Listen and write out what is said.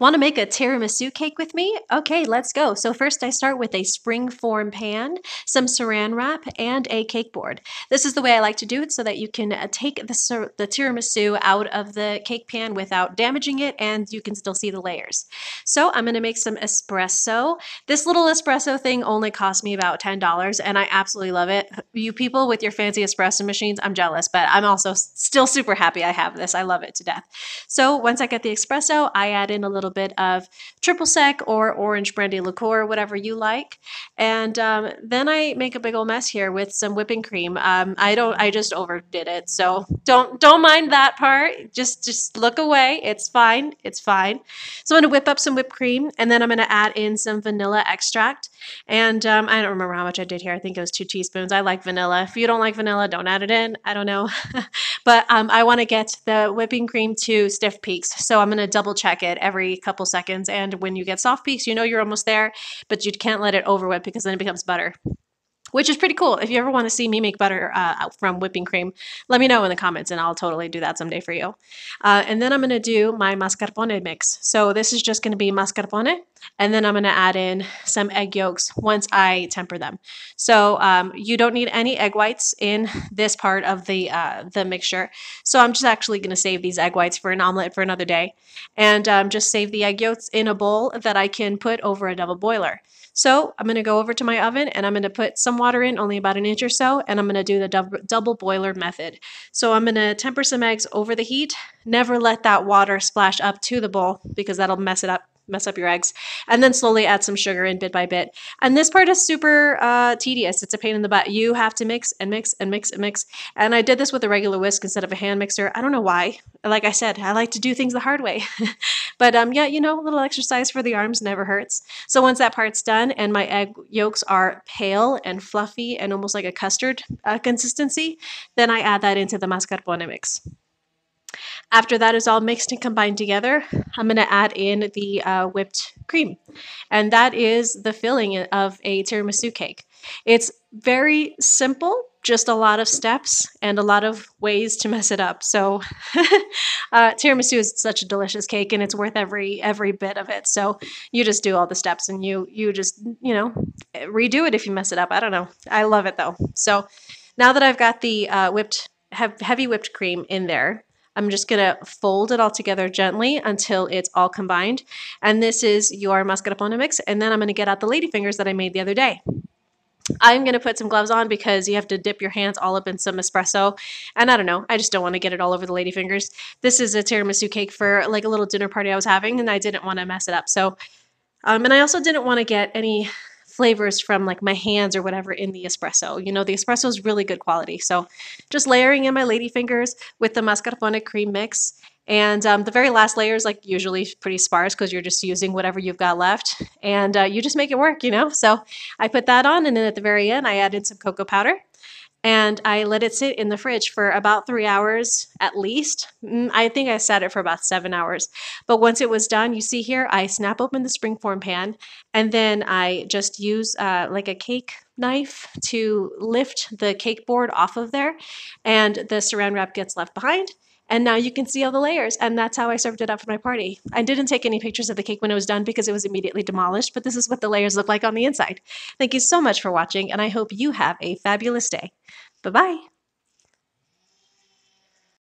Want to make a tiramisu cake with me? Okay, let's go. So first I start with a spring form pan, some saran wrap, and a cake board. This is the way I like to do it so that you can take the tiramisu out of the cake pan without damaging it and you can still see the layers. So I'm going to make some espresso. This little espresso thing only cost me about $10 and I absolutely love it. You people with your fancy espresso machines, I'm jealous, but I'm also still super happy I have this. I love it to death. So once I get the espresso, I add in a little bit of triple sec or orange brandy liqueur, whatever you like. And then I make a big old mess here with some whipping cream. I just overdid it. So don't mind that part. Just look away. It's fine. It's fine. So I'm going to whip up some whipped cream and then I'm going to add in some vanilla extract. And I don't remember how much I did here. I think it was 2 teaspoons. I like vanilla. If you don't like vanilla, don't add it in. I don't know. But I want to get the whipping cream to stiff peaks. So I'm going to double check it every couple seconds. And when you get soft peaks, you know you're almost there, but you can't let it over whip because then it becomes butter, which is pretty cool. If you ever want to see me make butter from whipping cream, let me know in the comments and I'll totally do that someday for you. And then I'm going to do my mascarpone mix. So this is just going to be mascarpone, and then I'm going to add in some egg yolks once I temper them. So you don't need any egg whites in this part of the mixture. So I'm just actually going to save these egg whites for an omelet for another day, and just save the egg yolks in a bowl that I can put over a double boiler. So I'm going to go over to my oven and I'm going to put some water in, only about an inch or so, and I'm going to do the double boiler method. So I'm going to temper some eggs over the heat. Never let that water splash up to the bowl because that'll mess up your eggs, and then slowly add some sugar in bit by bit. And this part is super tedious. It's a pain in the butt. You have to mix and mix and mix and mix. And I did this with a regular whisk instead of a hand mixer. I don't know why. Like I said, I like to do things the hard way. But yeah, you know, a little exercise for the arms never hurts. So once that part's done and my egg yolks are pale and fluffy and almost like a custard consistency, then I add that into the mascarpone mix. After that is all mixed and combined together, I'm going to add in the whipped cream. And that is the filling of a tiramisu cake. It's very simple, just a lot of steps and a lot of ways to mess it up. So tiramisu is such a delicious cake and it's worth every bit of it. So you just do all the steps and you just, you know, redo it if you mess it up. I don't know. I love it though. So now that I've got the heavy whipped cream in there, I'm just going to fold it all together gently until it's all combined. And this is your mascarpone mix. And then I'm going to get out the ladyfingers that I made the other day. I'm going to put some gloves on because you have to dip your hands all up in some espresso. And I don't know, I just don't want to get it all over the ladyfingers. This is a tiramisu cake for like a little dinner party I was having and I didn't want to mess it up. So, and I also didn't want to get any flavors from like my hands or whatever in the espresso. You know, the espresso is really good quality. So just layering in my ladyfingers with the mascarpone cream mix. And the very last layer is like usually pretty sparse because you're just using whatever you've got left. And you just make it work, you know. So I put that on and then at the very end I added some cocoa powder. And I let it sit in the fridge for about 3 hours at least. I think I set it for about 7 hours. But once it was done, you see here, I snap open the springform pan and then I just use like a cake knife to lift the cake board off of there and the saran wrap gets left behind. And now you can see all the layers, and that's how I served it up for my party. I didn't take any pictures of the cake when it was done because it was immediately demolished, but this is what the layers look like on the inside. Thank you so much for watching, and I hope you have a fabulous day. Bye-bye.